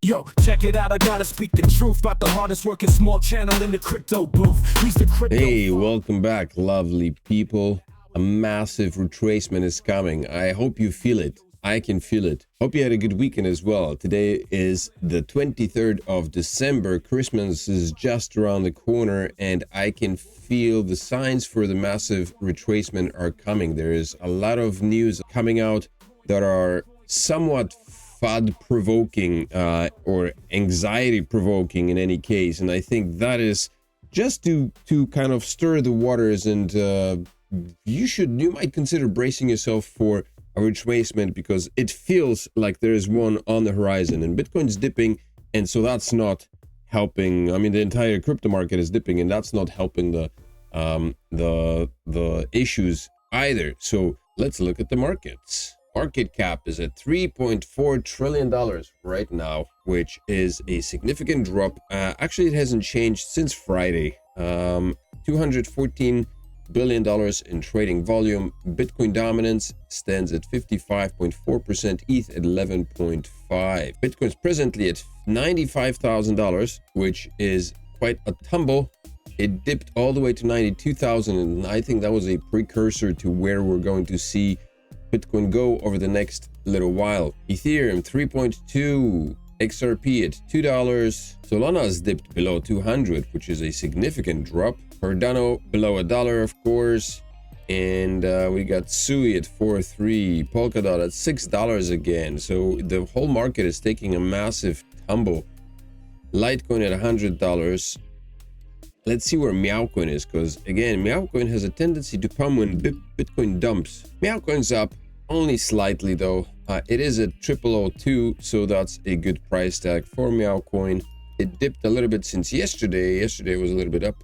Yo, check it out, I gotta speak the truth about the hardest working small channel in the crypto booth. He's the crypto. Hey, welcome back, lovely people. A massive retracement is coming. I hope you feel it. I can feel it. Hope you had a good weekend as well. Today is the 23rd of December. Christmas is just around the corner, and I can feel the signs for the massive retracement are coming. There is a lot of news coming out that are somewhat FUD-provoking or anxiety-provoking in any case, and I think that is just to kind of stir the waters, and you might consider bracing yourself for a retracement because it feels like there is one on the horizon, and Bitcoin's dipping, and so that's not helping. I mean, the entire crypto market is dipping, and that's not helping the issues either. So let's look at the markets. Market cap is at $3.4 trillion right now, which is a significant drop. Actually, it hasn't changed since Friday. $214 billion in trading volume. Bitcoin dominance stands at 55.4%, ETH at 11.5%. Bitcoin's presently at $95,000, which is quite a tumble. It dipped all the way to 92,000, and I think that was a precursor to where we're going to see Bitcoin go over the next little while. Ethereum 3.2, XRP at $2. Solana has dipped below 200, which is a significant drop. Cardano below $1, of course, and we got Sui at 4.3, Polkadot at $6 again. So the whole market is taking a massive tumble. Litecoin at $100. Let's see where Meowcoin is, because again, Meowcoin has a tendency to come when Bitcoin dumps. Meowcoin's up only slightly though. It is at 0002, so that's a good price tag for Meowcoin. It dipped a little bit since yesterday. Yesterday was a little bit up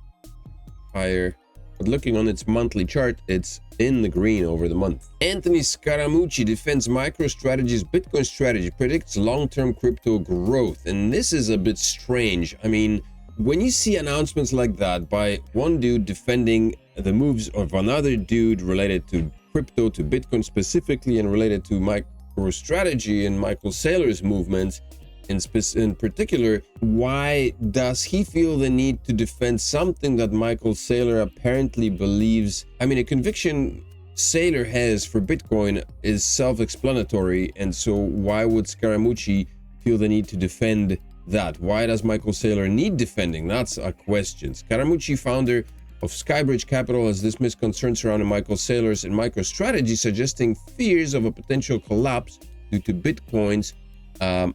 higher, but looking on its monthly chart, it's in the green over the month. Anthony Scaramucci defends MicroStrategy's Bitcoin strategy, predicts long-term crypto growth, and this is a bit strange. I mean, when you see announcements like that by one dude defending the moves of another dude related to crypto, to Bitcoin specifically, and related to MicroStrategy and Michael Saylor's movements in particular, why does he feel the need to defend something that Michael Saylor apparently believes? I mean, a conviction Saylor has for Bitcoin is self-explanatory, and so why would Scaramucci feel the need to defend that? Why does Michael Saylor need defending? That's a question. Scaramucci, founder of Skybridge Capital, has dismissed concerns surrounding Michael Saylor's and MicroStrategy, suggesting fears of a potential collapse due to Bitcoin's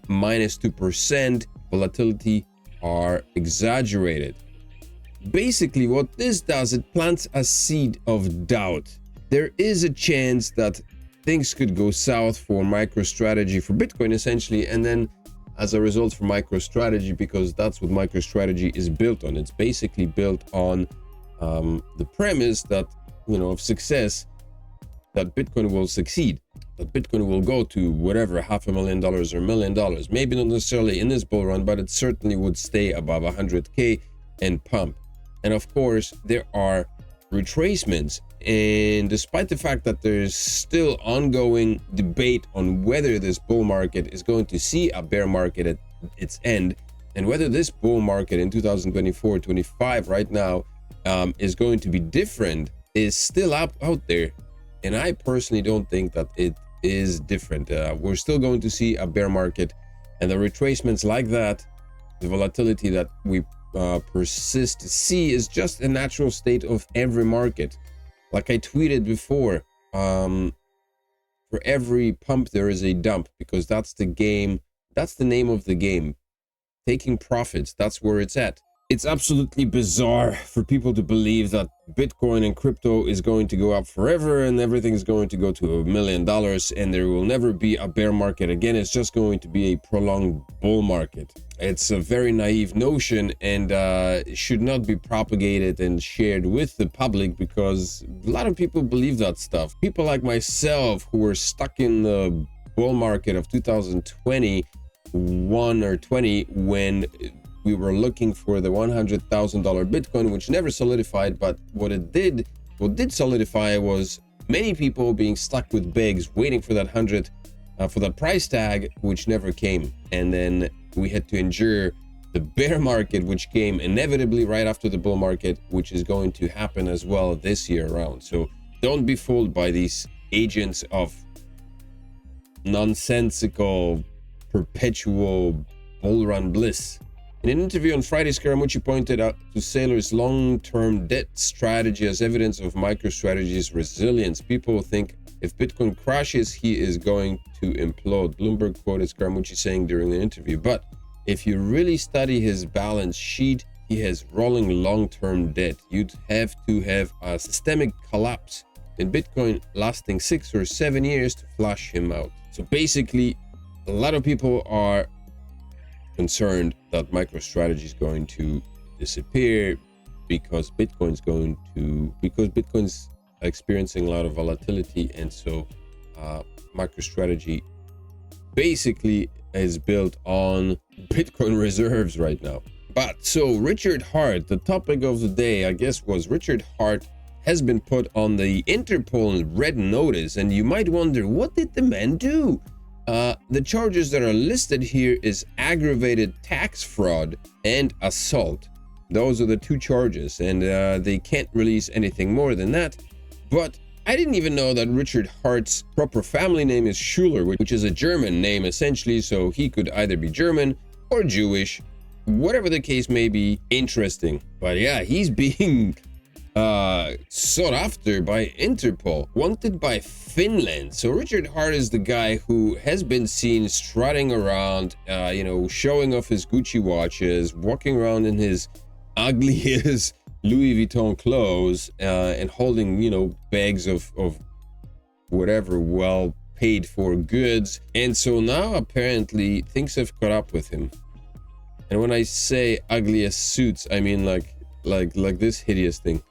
minus 2% volatility are exaggerated. Basically, what this does, it plants a seed of doubt. There is a chance that things could go south for MicroStrategy, for Bitcoin essentially, and then as a result for MicroStrategy, because that's what MicroStrategy is built on. It's basically built on the premise that, you know, of success, that Bitcoin will succeed, that Bitcoin will go to whatever, $500,000 or $1 million, maybe not necessarily in this bull run, but it certainly would stay above 100K and pump. And of course, there are retracements, and despite the fact that there's still ongoing debate on whether this bull market is going to see a bear market at its end, and whether this bull market in 2024-25 right now is going to be different, is still out there. And I personally don't think that it is different. We're still going to see a bear market, and the retracements like that, the volatility that we persist to see, is just a natural state of every market. Like I tweeted before, for every pump there is a dump, because that's the game, that's the name of the game. Taking profits, that's where it's at. It's absolutely bizarre for people to believe that Bitcoin and crypto is going to go up forever and everything is going to go to $1 million and there will never be a bear market again. It's just going to be a prolonged bull market. It's a very naive notion, and should not be propagated and shared with the public, because a lot of people believe that stuff. People like myself who were stuck in the bull market of 2021 or 20, when we were looking for the $100,000 Bitcoin, which never solidified, but what did solidify was many people being stuck with bigs, waiting for that 100, for that price tag, which never came. And then we had to endure the bear market, which came inevitably right after the bull market, which is going to happen as well this year around. So don't be fooled by these agents of nonsensical perpetual bull run bliss. In an interview on Friday, Scaramucci pointed out to Saylor's long-term debt strategy as evidence of MicroStrategy's resilience. People think if Bitcoin crashes, he is going to implode. Bloomberg quoted Scaramucci saying during the interview. But if you really study his balance sheet, he has rolling long-term debt. You'd have to have a systemic collapse in Bitcoin lasting 6 or 7 years to flush him out. So basically, a lot of people are concerned that MicroStrategy is going to disappear because Bitcoin's experiencing a lot of volatility, and so MicroStrategy basically is built on Bitcoin reserves right now. But so Richard Hart, the topic of the day, I guess, was Richard Hart has been put on the Interpol red notice, and you might wonder, what did the man do? The charges that are listed here is aggravated tax fraud and assault. Those are the two charges, and they can't release anything more than that. But I didn't even know that Richard Hart's proper family name is Schuler, which is a German name essentially, so he could either be German or Jewish, whatever the case may be. Interesting. But yeah, he's being sought after by Interpol, wanted by Finland. So Richard Hart is the guy who has been seen strutting around, showing off his Gucci watches, walking around in his ugliest Louis Vuitton clothes, and holding, bags of whatever well paid for goods. And so now apparently things have caught up with him. And when I say ugliest suits, I mean like this hideous thing.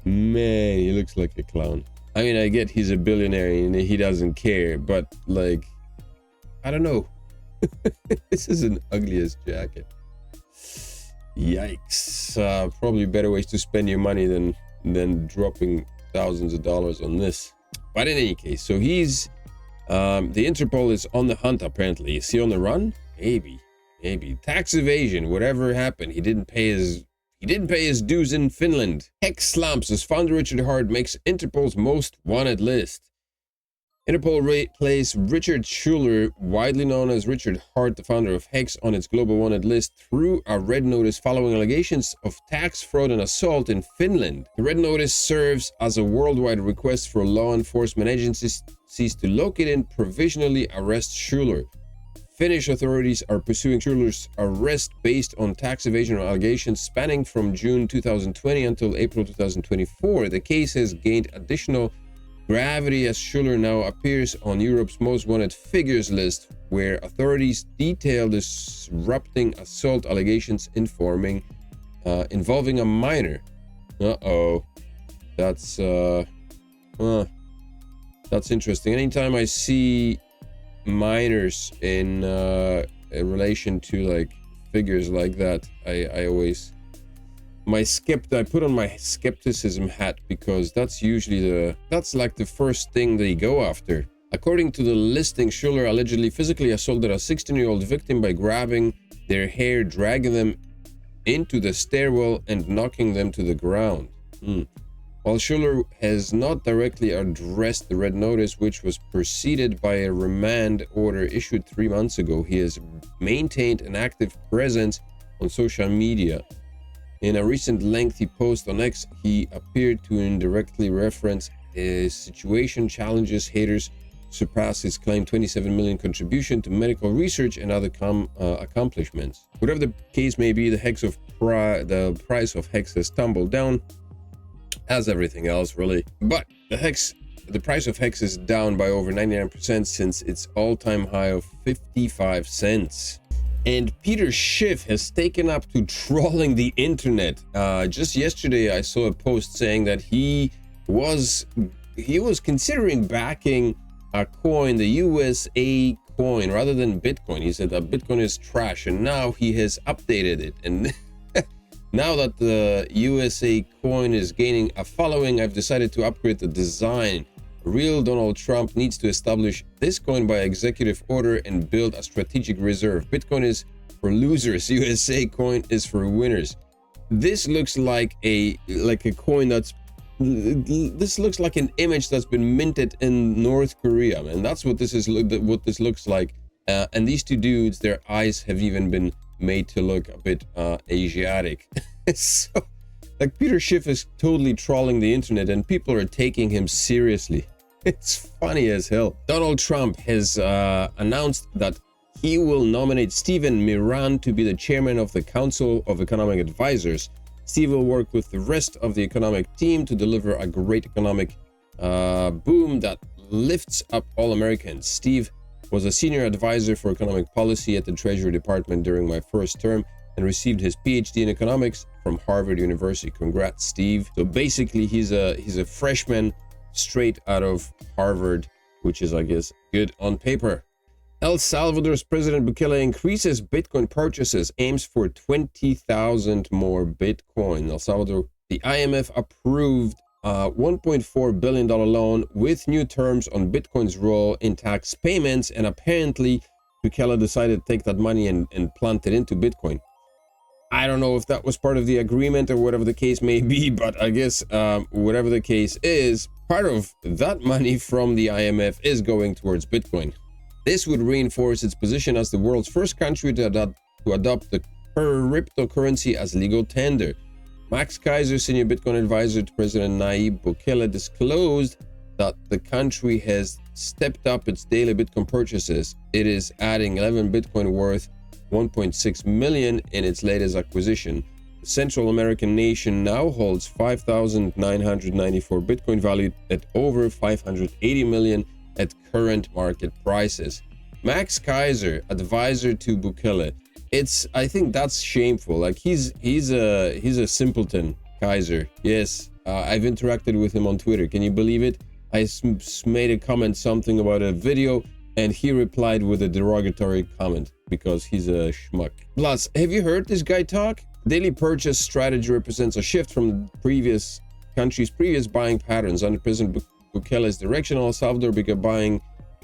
Man, he looks like a clown. I mean, I get he's a billionaire and he doesn't care, but like, I don't know. This is an ugliest jacket. Yikes. Probably better ways to spend your money than dropping thousands of dollars on this. But in any case, so he's the Interpol is on the hunt apparently. Is he on the run? Maybe. Tax evasion, whatever happened. He didn't pay his dues in Finland. Hex slumps as founder Richard Hart makes Interpol's most wanted list. Interpol placed Richard Schuler, widely known as Richard Hart, the founder of Hex, on its global wanted list through a red notice following allegations of tax fraud and assault in Finland. The red notice serves as a worldwide request for law enforcement agencies to locate and provisionally arrest Schuler. Finnish authorities are pursuing Schuler's arrest based on tax evasion allegations spanning from June 2020 until April 2024. The case has gained additional gravity as Schuler now appears on Europe's most wanted figures list, where authorities detail disrupting assault allegations involving a minor. That's interesting. Anytime I see minors in relation to like figures like that, I always I put on my skepticism hat, because that's usually that's like the first thing they go after. According to the listing, Schuler allegedly physically assaulted a 16-year-old victim by grabbing their hair, dragging them into the stairwell and knocking them to the ground. While Schuler has not directly addressed the red notice, which was preceded by a remand order issued 3 months ago, he has maintained an active presence on social media. In a recent lengthy post on X, he appeared to indirectly reference his situation challenges haters, surpass his claimed 27 million contribution to medical research and other accomplishments. Whatever the case may be, the price of Hex has tumbled down, as everything else really. But the price of Hex is down by over 99% since its all-time high of 55 cents. And Peter Schiff has taken up to trolling the internet. Just yesterday, I saw a post saying that he was considering backing a coin, the USA coin, rather than Bitcoin. He said that Bitcoin is trash, and now he has updated it. And now that the USA coin is gaining a following, I've decided to upgrade the design Real Donald Trump needs to establish this coin by executive order and build a strategic reserve. Bitcoin is for losers. USA coin is for winners. This looks like a coin that's this looks like an image that's been minted in North Korea, man. That's what this is. What this looks like. And these two dudes, their eyes have even been made to look a bit Asiatic. So, like, Peter Schiff is totally trolling the internet, and people are taking him seriously. It's funny as hell. Donald Trump has announced that he will nominate Stephen Miran to be the chairman of the Council of Economic Advisors. Steve will work with the rest of the economic team to deliver a great economic boom that lifts up all Americans. Steve was a senior advisor for economic policy at the Treasury Department during my first term and received his PhD in economics from Harvard University. Congrats, Steve. So basically, he's a freshman straight out of Harvard, which is, I guess, good on paper. El Salvador's President Bukele increases Bitcoin purchases, aims for 20,000 more Bitcoin. El Salvador, the IMF approved a $1.4 billion loan with new terms on Bitcoin's role in tax payments, and apparently Bukele decided to take that money and plant it into Bitcoin. I don't know if that was part of the agreement or whatever the case may be, but I guess whatever the case is, part of that money from the IMF is going towards Bitcoin. This would reinforce its position as the world's first country to adopt the cryptocurrency as legal tender. Max Kaiser, senior Bitcoin advisor to President Nayib Bukele, disclosed that the country has stepped up its daily Bitcoin purchases. It is adding 11 Bitcoin worth $1.6 million in its latest acquisition. The Central American nation now holds 5,994 Bitcoin, valued at over $580 million at current market prices. Max Kaiser, advisor to Bukele. I think that's shameful. Like, he's a simpleton, Kaiser. Yes, I've interacted with him on Twitter. Can you believe it? I made a comment something about a video, and he replied with a derogatory comment because he's a schmuck. Plus, have you heard this guy talk? Daily purchase strategy represents a shift from the country's previous buying patterns. Under President Bukele's direction, El Salvador began buying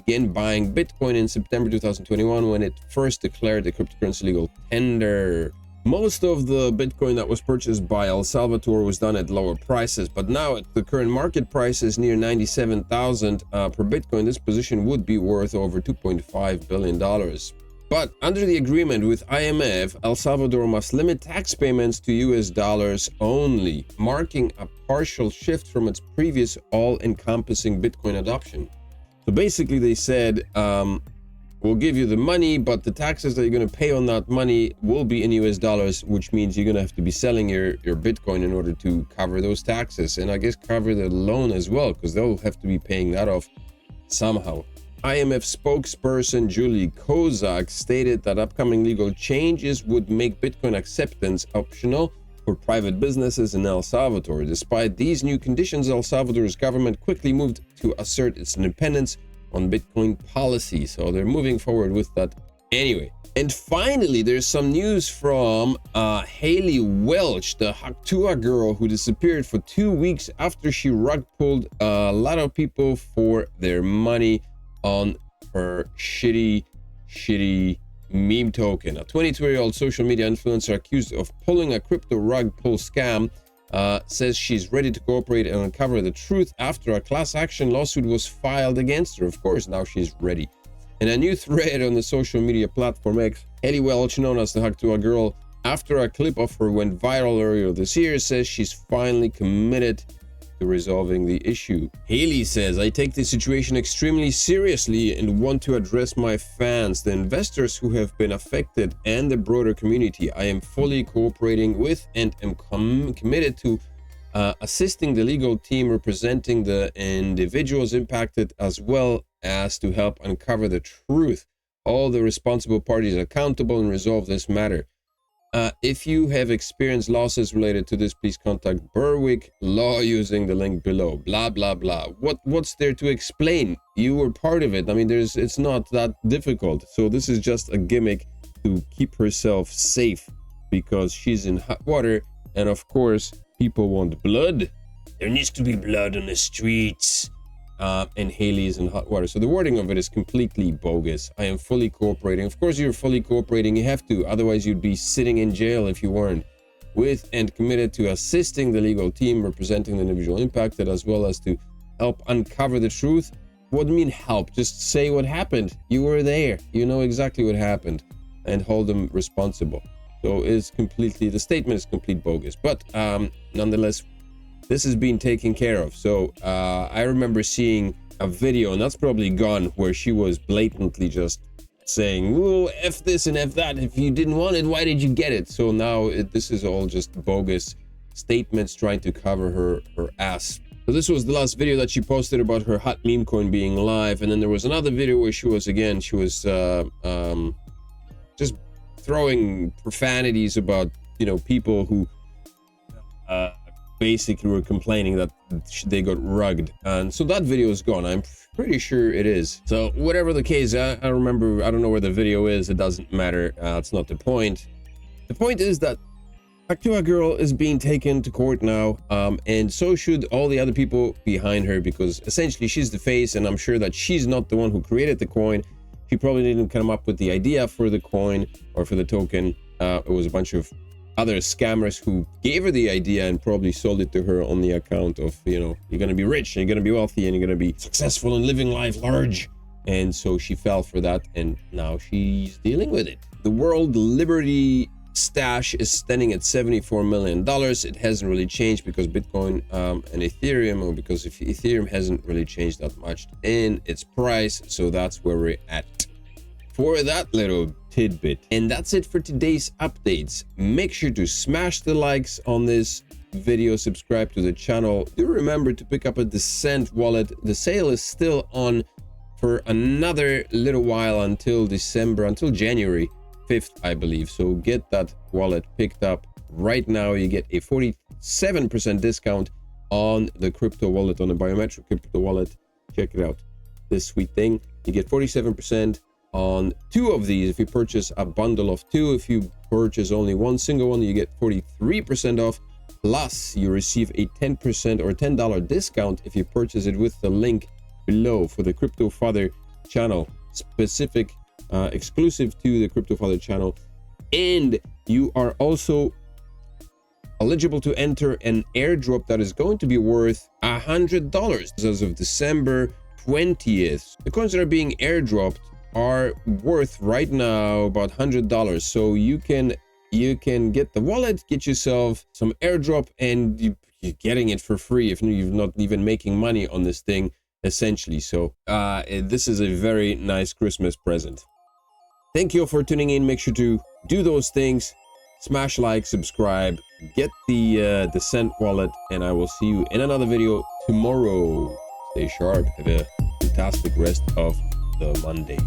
Bitcoin in September 2021 when it first declared the cryptocurrency legal tender. Most of the Bitcoin that was purchased by El Salvador was done at lower prices, but now at the current market price is near 97,000 per Bitcoin. This position would be worth over $2.5 billion. But under the agreement with IMF, El Salvador must limit tax payments to US dollars only, marking a partial shift from its previous all-encompassing Bitcoin adoption. So basically they said, we'll give you the money, but the taxes that you're going to pay on that money will be in US dollars, which means you're going to have to be selling your Bitcoin in order to cover those taxes, and I guess cover the loan as well, because they'll have to be paying that off somehow. IMF spokesperson Julie Kozak stated that upcoming legal changes would make Bitcoin acceptance optional for private businesses in El Salvador. Despite these new conditions, El Salvador's government quickly moved to assert its independence on Bitcoin policy. So they're moving forward with that anyway. And finally, there's some news from Haley Welch, the Haktua girl who disappeared for 2 weeks after she rug pulled a lot of people for their money on her shitty meme token. A 22-year-old social media influencer accused of pulling a crypto rug pull scam says she's ready to cooperate and uncover the truth after a class action lawsuit was filed against her. Of course, now she's ready. In a new thread on the social media platform X, Haley Welch, known as the Haktua girl, after a clip of her went viral earlier this year, says she's finally committed to resolving the issue. Haley says, I take this situation extremely seriously and want to address my fans, the investors who have been affected, and the broader community. I am fully cooperating with and am committed to assisting the legal team representing the individuals impacted, as well as to help uncover the truth, all the responsible parties accountable, and resolve this matter. If you have experienced losses related to this, please contact Berwick Law using the link below. Blah, blah, blah. What's there to explain? You were part of it. I mean, it's not that difficult. So this is just a gimmick to keep herself safe because she's in hot water. And of course, people want blood. There needs to be blood on the streets. and Haley's and hot water. So the wording of it is completely bogus. I am fully cooperating. Of course you're fully cooperating, you have to, otherwise you'd be sitting in jail if you weren't. With and committed to assisting the legal team representing the individual impacted, as well as to help uncover the truth. What do you mean help? Just say what happened. You were there, you know exactly what happened, and hold them responsible. So it's completely, the statement is complete bogus, but nonetheless, this is being taken care of. So I remember seeing a video, and that's probably gone, where she was blatantly just saying, "Well, F this and F that. If you didn't want it, why did you get it?" So now this is all just bogus statements trying to cover her ass. So this was the last video that she posted about her hot meme coin being live, and then there was another video where she was just throwing profanities about, you know, people who basically were complaining that they got rugged, and so that video is gone. I'm pretty sure it is. So whatever the case, I don't know where the video is. It doesn't matter. It's not the point. The point is that Actua Girl is being taken to court now, and so should all the other people behind her, because essentially she's the face, and I'm sure that she's not the one who created the coin. She probably didn't come up with the idea for the coin or for the token. It was a bunch of other scammers who gave her the idea and probably sold it to her on the account of, you know, you're gonna be rich and you're gonna be wealthy and you're gonna be successful and living life large. And so she fell for that, and now she's dealing with it. The World Liberty stash is standing at $74 million. It hasn't really changed because Bitcoin and Ethereum, or because if Ethereum hasn't really changed that much in its price. So that's where we're at for that little tidbit. And that's it for today's updates. Make sure to smash the likes on this video, subscribe to the channel. Do remember to pick up a Descent wallet. The sale is still on for another little while until January 5th, I believe. So get that wallet picked up right now. You get a 47% discount on the crypto wallet, on the biometric crypto wallet. Check it out, this sweet thing. You get 47% on 2 of these if you purchase a bundle of 2. If you purchase only one single one, you get 43% off, plus you receive a 10% or $10 discount if you purchase it with the link below for the Crypto Father channel, specific exclusive to the Crypto Father channel. And you are also eligible to enter an airdrop that is going to be worth $100 as of December 20th. The coins that are being airdropped are worth right now about $100, so you can get the wallet, get yourself some airdrop, and you're getting it for free if you're not even making money on this thing, essentially. So this is a very nice Christmas present. Thank you all for tuning in. Make sure to do those things, smash like, subscribe, get the Descent wallet, and I will see you in another video tomorrow. Stay sharp. Have a fantastic rest of the Monday.